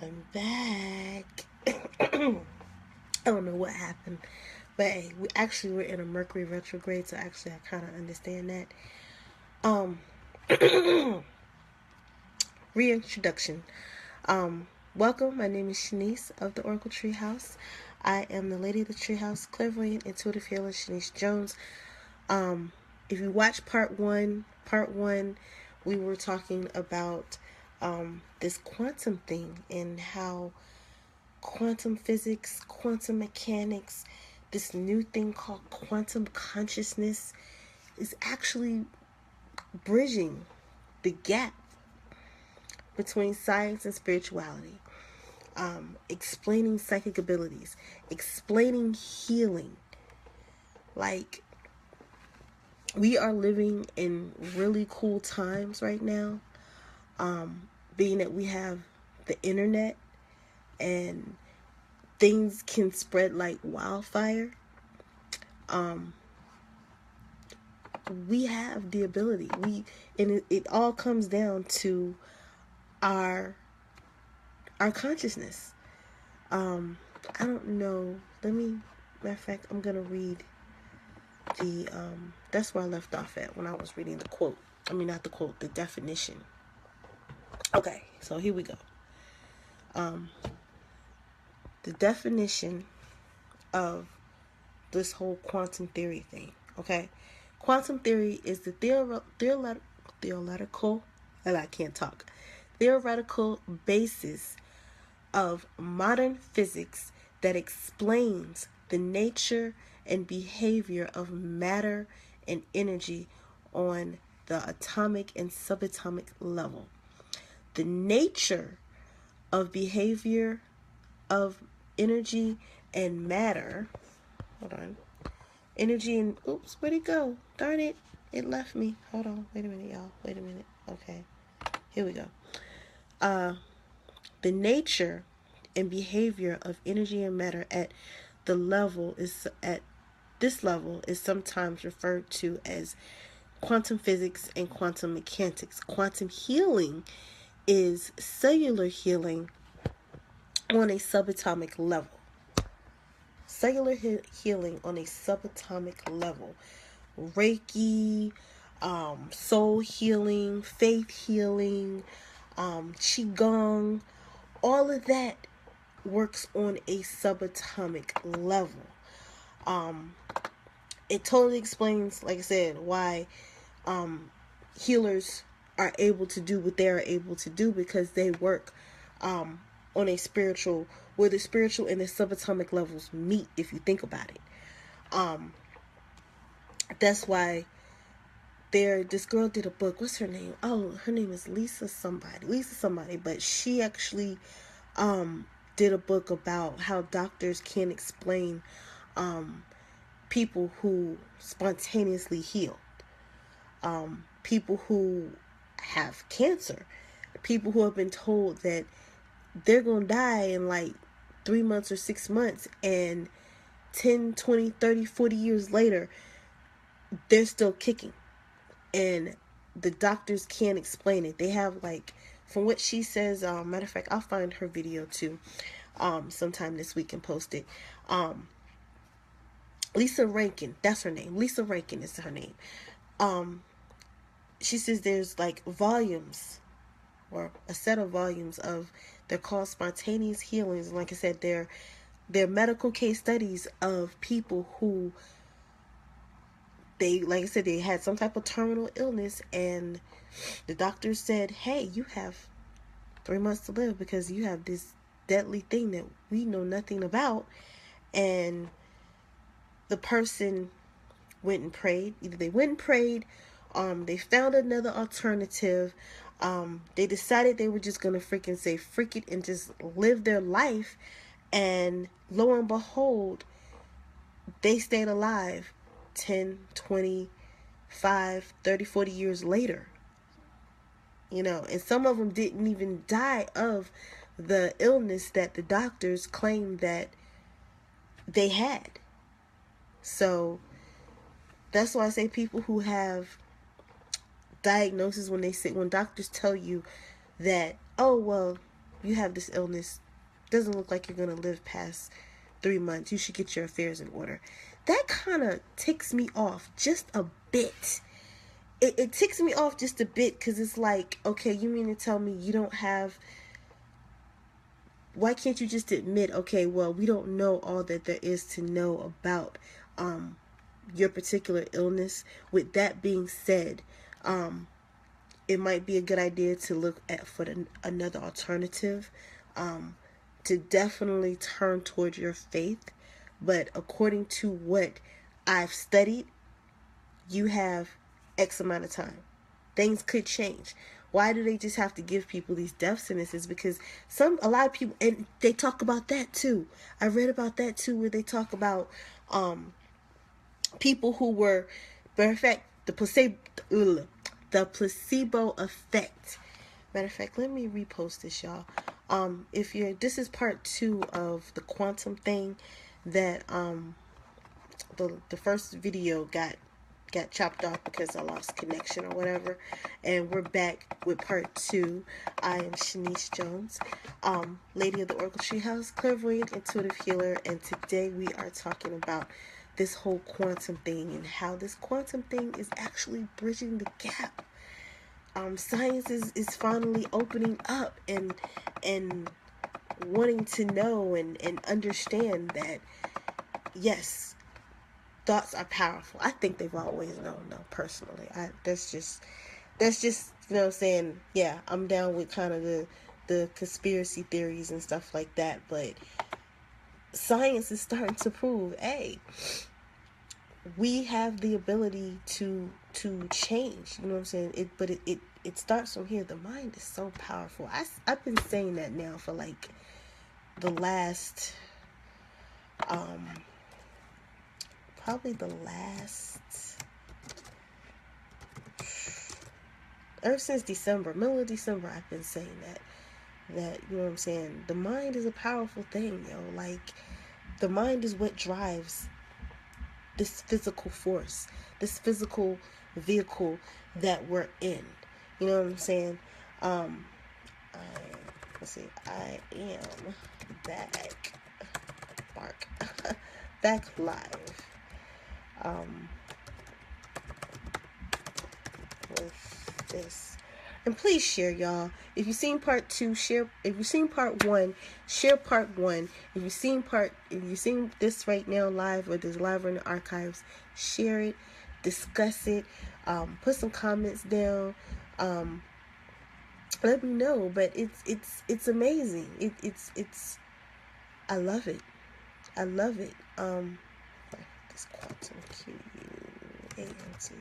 I'm back. I don't know what happened, but hey, we actually were in a Mercury retrograde, so actually I kind of understand that. Um, Reintroduction. Welcome. My name is Shanice of the Oracle Treehouse. I am the Lady of the Treehouse, clairvoyant, intuitive healer, Shanice Jones. Um, if you watch part one, we were talking about this quantum thing and how quantum physics, quantum mechanics, this new thing called quantum consciousness is actually bridging the gap between science and spirituality, explaining psychic abilities, explaining healing. Like, we are living in really cool times right now, being that we have the internet and things can spread like wildfire. Um, we have the ability. It all comes down to our consciousness. I don't know. Matter of fact, I'm gonna read the that's where I left off at when I was reading the quote. I mean, not the quote, the definition. Okay, so here we go. Um, the definition of this whole quantum theory thing. Okay, quantum theory is the theoretical, and I can't talk, theoretical basis of modern physics that explains the nature and behavior of matter and energy on the atomic and subatomic level. The nature of behavior of energy and matter. Hold on. Energy and oops, where'd it go? Darn it. It left me. Hold on. Wait a minute, y'all. Wait a minute. Okay. Here we go. The nature and behavior of energy and matter at this level is sometimes referred to as quantum physics and quantum mechanics. Quantum healing is cellular healing on a subatomic level. Cellular healing on a subatomic level. Reiki, soul healing, faith healing, qigong, all of that works on a subatomic level. It totally explains, like I said, why healers are able to do what they are able to do, because they work on a spiritual, where the spiritual and the subatomic levels meet, if you think about it. That's why this girl did a book. What's her name? Oh, her name is Lisa somebody, but she actually did a book about how doctors can't explain people who spontaneously heal, people who have cancer, people who have been told that they're gonna die in like 3 months or 6 months, and 10, 20, 30, 40 years later they're still kicking, and the doctors can't explain it. They have, like, from what she says, matter of fact, I'll find her video too sometime this week and post it. Lisa Rankin, that's her name. Lisa Rankin is her name. She says there's like volumes, or a set of volumes of, they're called spontaneous healings. And like I said, they're medical case studies of people who, like I said, they had some type of terminal illness, and the doctor said, hey, you have 3 months to live because you have this deadly thing that we know nothing about. And the person went and prayed. Either they went and prayed, they found another alternative, they decided they were just gonna freaking say freak it and just live their life, and lo and behold, they stayed alive 10, 25, 30, 40 years later. And some of them didn't even die of the illness that the doctors claimed that they had. So that's why I say people who have diagnosis, when doctors tell you that, oh, well, you have this illness, doesn't look like you're going to live past 3 months. You should get your affairs in order. That kind of ticks me off just a bit. It ticks me off just a bit, because it's like, okay, you mean to tell me you don't have, why can't you just admit, okay, well, we don't know all that there is to know about your particular illness. With that being said, it might be a good idea to look at for another alternative, to definitely turn towards your faith. But according to what I've studied, you have X amount of time. Things could change. Why do they just have to give people these death sentences? Because a lot of people, and they talk about that too. I read about that too, where they talk about people who were, matter of fact, the placebo effect. Matter of fact, let me repost this, y'all. This is part 2 of the quantum thing that the first video got chopped off because I lost connection or whatever, and we're back with part 2. I am Shanice Jones, lady of the Oracle Treehouse, clairvoyant, intuitive healer, and today we are talking about this whole quantum thing and how this quantum thing is actually bridging the gap. Science is finally opening up and wanting to know and understand that, yes, thoughts are powerful. I think they've always known, though, personally. That's just you know what I'm saying? Yeah, I'm down with kind of the conspiracy theories and stuff like that, but science is starting to prove, hey, we have the ability to change, you know what I'm saying? But it starts from here. The mind is so powerful. I've been saying that now for like the last probably the last, ever since December, middle of December, I've been saying that, you know what I'm saying, the mind is a powerful thing, yo. Like, the mind is what drives this physical force, this physical vehicle that we're in. You know what I'm saying? Let's see, I am back live. With this, and please share, y'all. If you've seen part 2, share. If you've seen part 1, share part 1. If you've seen this right now live, or this live in the archives, share it, discuss it, put some comments down, let me know. But it's amazing. It's I love it. This quantum QUANT.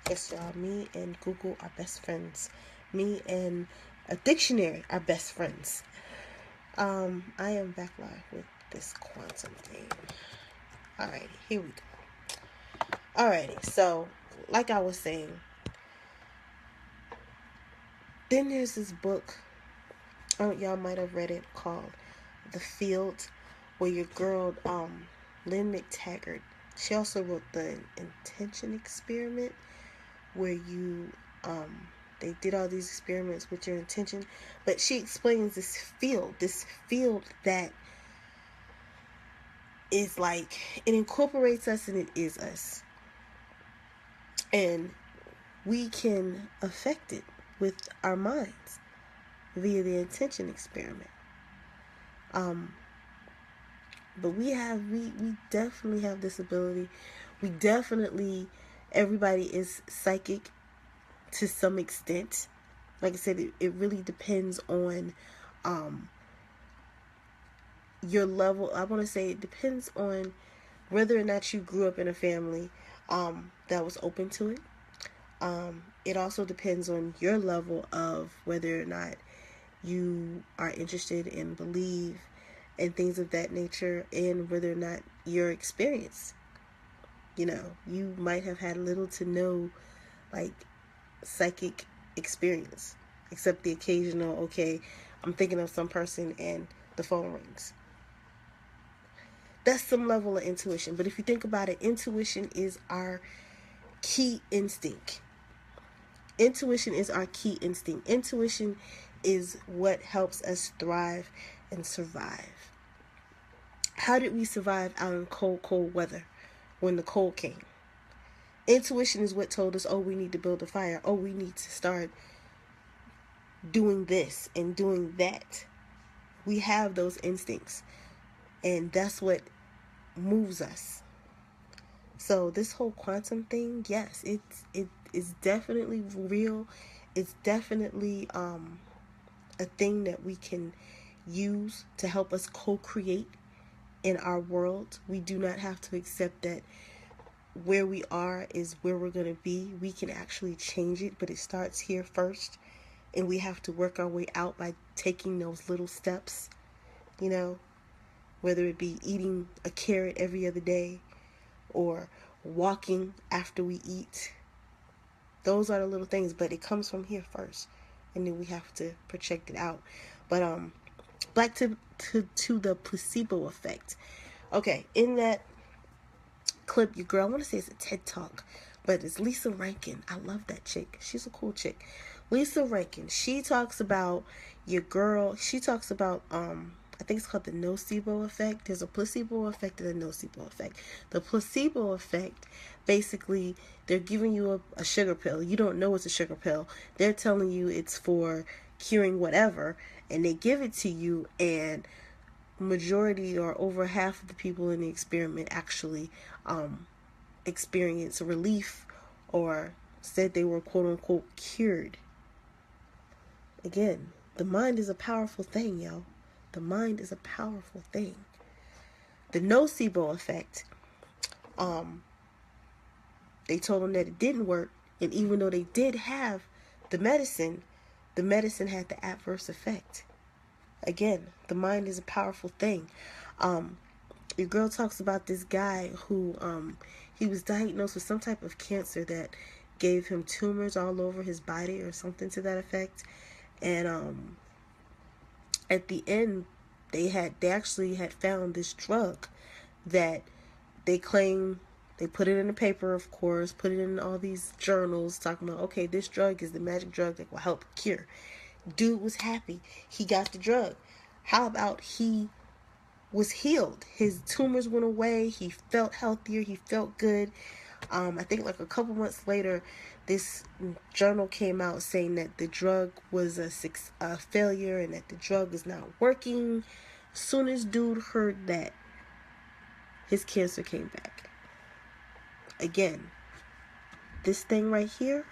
Yes, y'all, me and Google are best friends. Me and a dictionary are best friends. I am back live with this quantum thing. Alrighty, here we go. Alrighty, so, like I was saying, then there's this book, y'all might have read it, called The Field, where your girl, Lynn McTaggart, she also wrote The Intention Experiment, where you they did all these experiments with your intention, but she explains this field that is like, it incorporates us and it is us, and we can affect it with our minds via the intention experiment. But we definitely have this ability. Everybody is psychic to some extent. Like I said, it really depends on your level. I want to say it depends on whether or not you grew up in a family that was open to it. It also depends on your level of whether or not you are interested and believe and things of that nature, and whether or not your experience. You know, you might have had little to no, like, psychic experience, except the occasional, okay, I'm thinking of some person and the phone rings. That's some level of intuition. But if you think about it, intuition is our key instinct. Intuition is what helps us thrive and survive. How did we survive out in cold, cold weather when the cold came? Intuition is what told us, oh, we need to build a fire. Oh, we need to start doing this and doing that. We have those instincts, and that's what moves us. So this whole quantum thing, yes, it is definitely real. It's definitely a thing that we can use to help us co-create in our world. We do not have to accept that where we are is where we're going to be. We can actually change it, but it starts here first. And we have to work our way out by taking those little steps, you know, whether it be eating a carrot every other day or walking after we eat. Those are the little things, but it comes from here first. And then we have to project it out. But back to the placebo effect. Okay, in that clip, your girl, I want to say it's a TED Talk, but it's Lisa Rankin. I love that chick. She's a cool chick. Lisa Rankin, she talks about your girl. She talks about I think it's called the nocebo effect. There's a placebo effect and a nocebo effect. The placebo effect, basically, they're giving you a sugar pill. You don't know it's a sugar pill. They're telling you it's for curing whatever, and they give it to you, and majority or over half of the people in the experiment actually experience relief or said they were quote unquote cured. Again, the mind is a powerful thing, yo. The mind is a powerful thing. The nocebo effect, they told them that it didn't work, and even though they did have the medicine had the adverse effect. Again, the mind is a powerful thing. Your girl talks about this guy who he was diagnosed with some type of cancer that gave him tumors all over his body or something to that effect. And at the end, they actually had found this drug that they claim, they put it in the paper, of course, put it in all these journals talking about, okay, this drug is the magic drug that will help cure. Dude was happy. He got the drug. How about he was healed? His tumors went away. He felt healthier. He felt good. I think like a couple months later, this journal came out saying that the drug was a failure and that the drug is not working. As soon as dude heard that, his cancer came back. Again, this thing right here,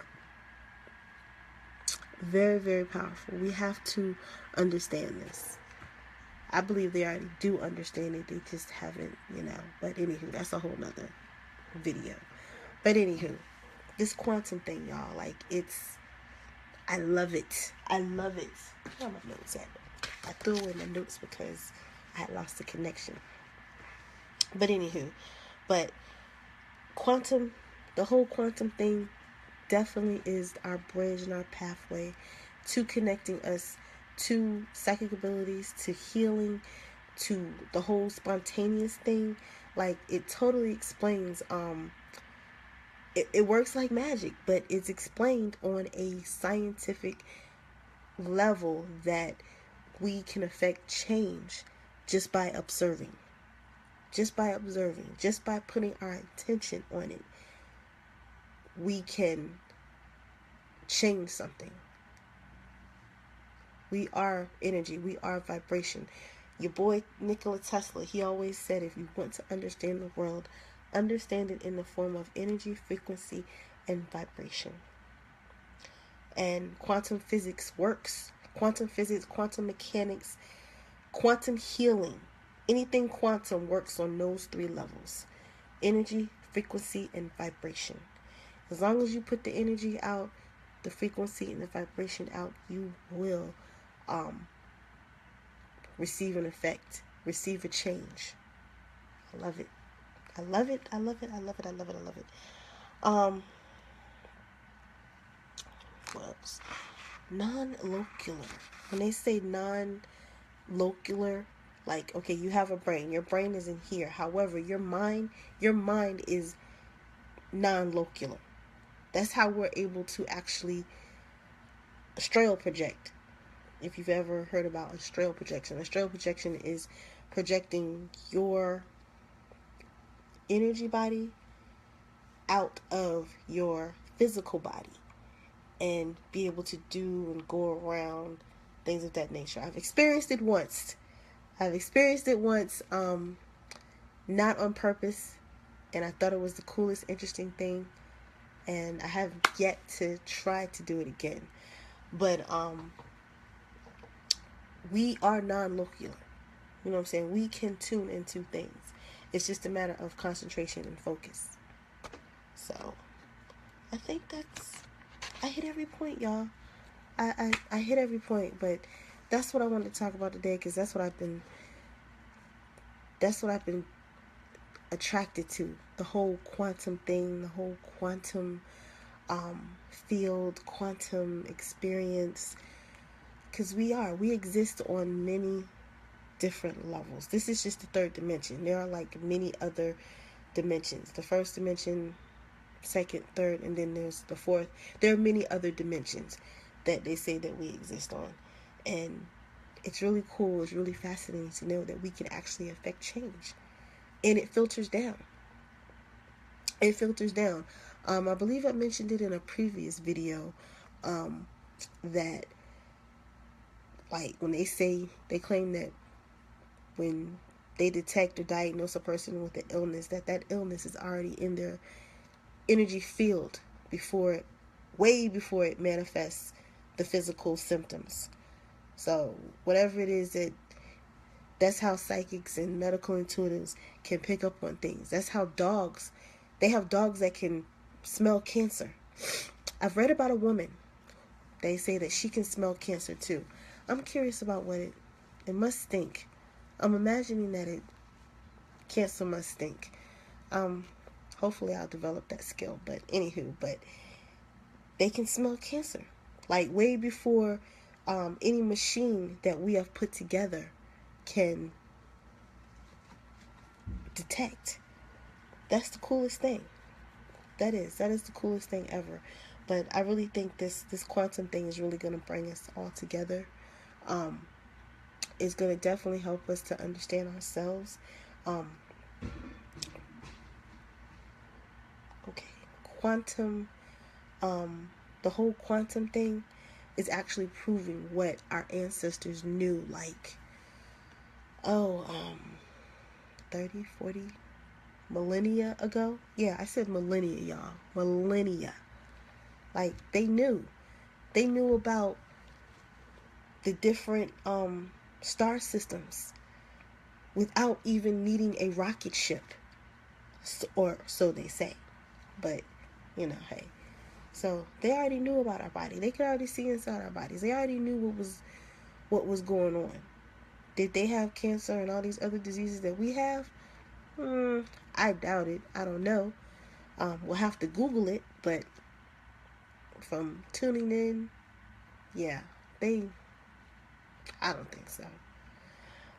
very, very powerful. We have to understand this. I believe they already do understand it. They just haven't, But anywho, that's a whole nother video. But anywho, this quantum thing, y'all, like, I love it. I love it. Where are my notes at? I threw in my notes because I had lost the connection. But anywho, quantum, the whole quantum thing definitely is our bridge and our pathway to connecting us to psychic abilities, to healing, to the whole spontaneous thing. Like, it totally explains, it works like magic, but it's explained on a scientific level that we can affect change just by observing. Just by putting our attention on it, we can change something. We are energy. We are vibration. Your boy Nikola Tesla, he always said, if you want to understand the world, understand it in the form of energy, frequency, and vibration. And quantum physics works. Quantum physics, quantum mechanics, quantum healing. Anything quantum works on those three levels: energy, frequency, and vibration. As long as you put the energy out, the frequency, and the vibration out, you will receive an effect, receive a change. I love it. I love it. I love it. I love it. I love it. I love it. What else? Non-locular. When they say non-locular, like, okay, you have a brain. Your brain is in here. However, your mind is non-locular. That's how we're able to actually astral project. if you've ever heard about astral projection. Astral projection is projecting your energy body out of your physical body and be able to do and go around, things of that nature. I've experienced it once. Not on purpose, and I thought it was the coolest, interesting thing, and I have yet to try to do it again. But we are non-locular. You know what I'm saying? We can tune into things. It's just a matter of concentration and focus. So I think I hit every point, y'all. I hit every point, but that's what I wanted to talk about today, because that's what I've been attracted to. The whole quantum thing, the whole quantum field, quantum experience. Because we exist on many different levels. This is just the third dimension. There are like many other dimensions. The first dimension, second, third, and then there's the fourth. There are many other dimensions that they say that we exist on. And it's really cool, it's really fascinating to know that we can actually affect change. And it filters down. I believe I mentioned it in a previous video, that like when they claim that when they detect or diagnose a person with an illness, that illness is already in their energy field way before it manifests the physical symptoms. So whatever it is, that's how psychics and medical intuitives can pick up on things. That's how they have dogs that can smell cancer. I've read about a woman. They say that she can smell cancer too. I'm curious about what it must stink. I'm imagining that cancer must stink. Hopefully I'll develop that skill. But they can smell cancer. Like way before any machine that we have put together can detect. That's the coolest thing. That is the coolest thing ever. But I really think this quantum thing is really going to bring us all together. It's going to definitely help us to understand ourselves. Quantum, the whole quantum thing is actually proving what our ancestors knew, like, 30, 40 millennia ago. Yeah, I said millennia, y'all. Millennia. Like, they knew about the different star systems without even needing a rocket ship, or so they say. But hey, so they already knew about our body. They could already see inside our bodies. They already knew what was going on. Did they have cancer and all these other diseases that we have? I doubt it. I don't know. We'll have to Google it, but from tuning in, yeah, I don't think so.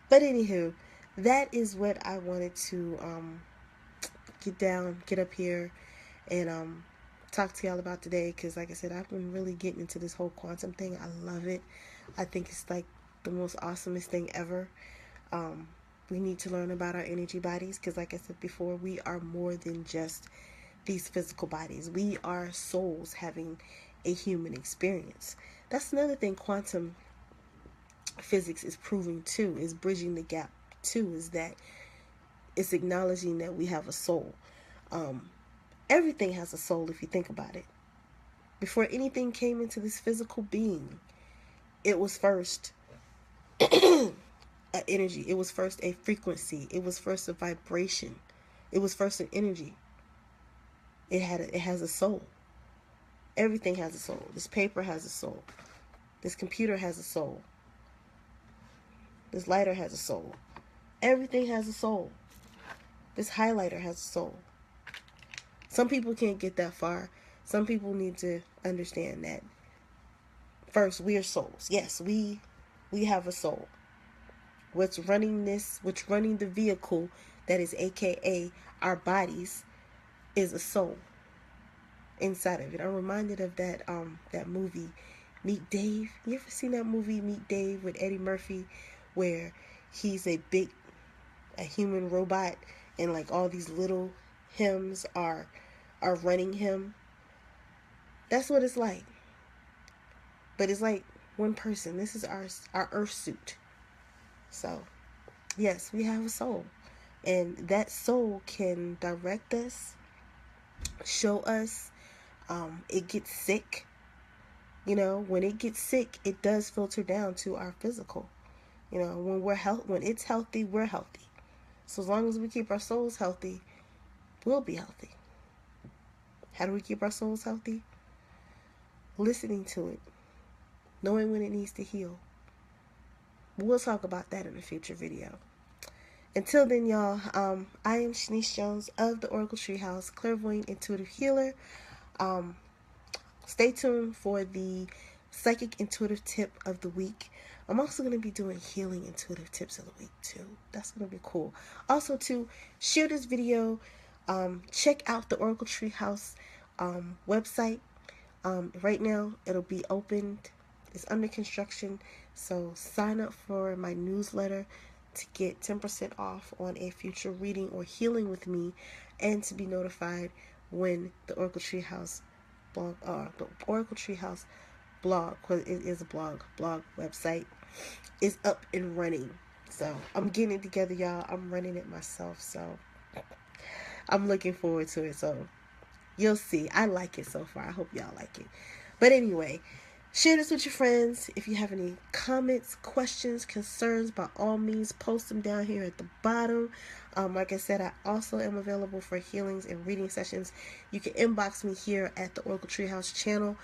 But anywho, that is what I wanted to get up here and talk to y'all about today, because like I said, I've been really getting into this whole quantum thing. I love it. I think it's like the most awesomest thing ever. We need to learn about our energy bodies, because like I said before, we are more than just these physical bodies. We are souls having a human experience. That's another thing quantum physics is proving too, is bridging the gap too, is that it's acknowledging that we have a soul. Everything has a soul if you think about it. Before anything came into this physical being, it was first an energy. It was first a frequency. It was first a vibration. It was first an energy. It has a soul. Everything has a soul. This paper has a soul. This computer has a soul. This lighter has a soul. Everything has a soul. This highlighter has a soul. Some people can't get that far. Some people need to understand that first, we are souls. Yes, we have a soul. What's running the vehicle that is AKA our bodies is a soul inside of it. I'm reminded of that movie, Meet Dave. You ever seen that movie Meet Dave with Eddie Murphy, where he's a human robot, and like all these little hymns are running him? That's what it's like. But it's like one person. This is our earth suit. So yes, we have a soul, and that soul can direct us, show us. It gets sick. When it gets sick, it does filter down to our physical. When it's healthy, we're healthy. So as long as we keep our souls healthy, we'll be healthy. How do we keep our souls healthy? Listening to it, knowing when it needs to heal. We'll talk about that in a future video. Until then, y'all, I am Shanice Jones of the Oracle Treehouse, clairvoyant intuitive healer. Stay tuned for the psychic intuitive tip of the week. I'm also going to be doing healing intuitive tips of the week too. That's going to be cool. Also, to share this video, check out the Oracle Treehouse website. Right now, it'll be opened. It's under construction. So sign up for my newsletter to get 10% off on a future reading or healing with me, and to be notified when the Oracle Treehouse blog, because it is a blog website, is up and running. So I'm getting it together, y'all. I'm running it myself, so I'm looking forward to it. So you'll see. I like it so far. I hope y'all like it. But anyway, share this with your friends. If you have any comments, questions, concerns, by all means, post them down here at the bottom. Like I said, I also am available for healings and reading sessions. You can inbox me here at the Oracle Treehouse channel,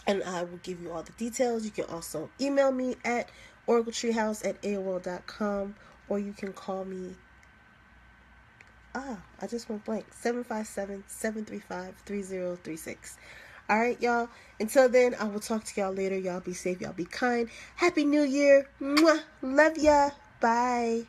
and I will give you all the details. You can also email me at oracletreehouse@aol.com, or you can call me. I just went blank. 757-735-3036. All right, y'all. Until then, I will talk to y'all later. Y'all be safe. Y'all be kind. Happy New Year. Mwah. Love ya. Bye.